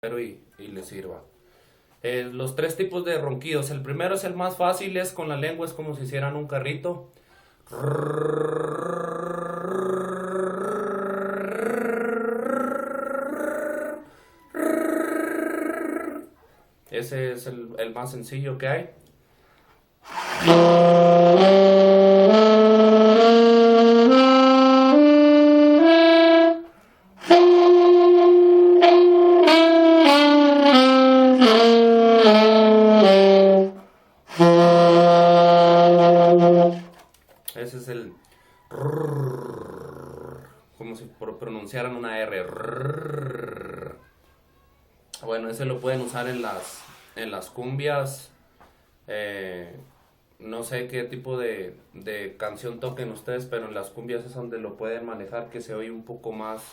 y le sirva. Los tres tipos de ronquidos. El primero es el más fácil, es con la lengua, es como si hicieran un carrito. Ese es el más sencillo que hay. Ese es el... como si pronunciaran una R. Bueno, ese lo pueden usar en las cumbias. No sé qué tipo de canción toquen ustedes, pero en las cumbias es donde lo pueden manejar, que se oye un poco más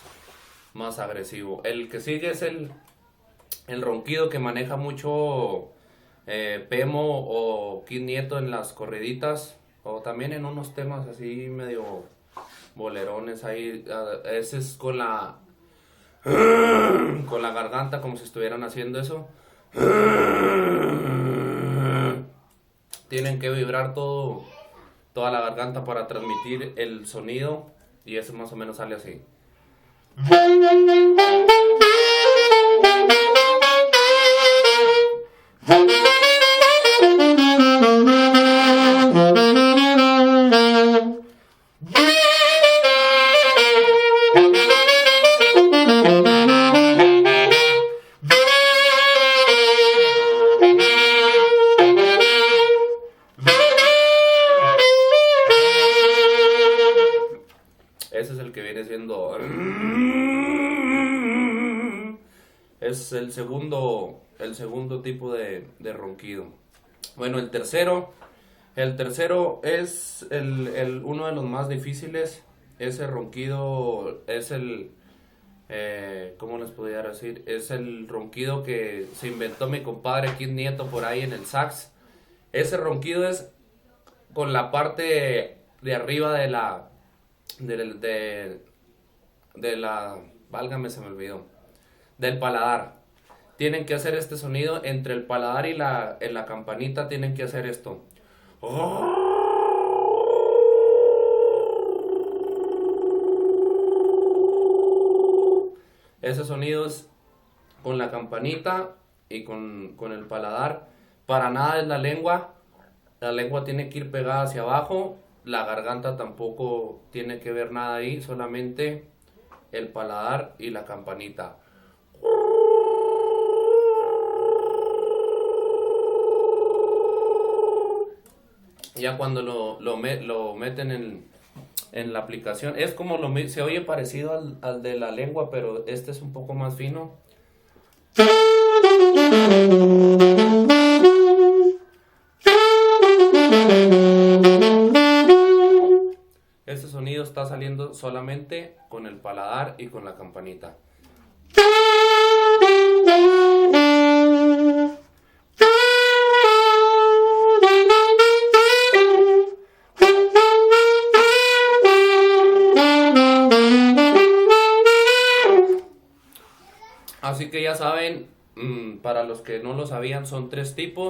agresivo. El que sigue es el ronquido que maneja mucho Pemo o Kid Nieto en las corriditas, o también en unos temas así medio bolerones ahí. Ese es con la garganta, como si estuvieran haciendo eso. Tienen que vibrar toda la garganta para transmitir el sonido, y eso más o menos sale así. Ese es el que viene siendo... Es el segundo tipo de ronquido. Bueno, el tercero es uno de los más difíciles. Ese ronquido es ¿cómo les podría decir? Es el ronquido que se inventó mi compadre Kid Nieto por ahí en el sax. Ese ronquido es con la parte de arriba de la... válgame, se me olvidó, del paladar. Tienen que hacer este sonido entre el paladar y en la campanita. Tienen que hacer esto. Ese sonido es con la campanita y con el paladar. Para nada es la lengua. La lengua tiene que ir pegada hacia abajo. La garganta tampoco tiene que ver nada ahí, solamente el paladar y la campanita. Ya cuando lo meten en la aplicación, es como se oye parecido al de la lengua, pero este es un poco más fino. Este sonido está saliendo solamente con el paladar y con la campanita. Así que ya saben, para los que no lo sabían, son tres tipos.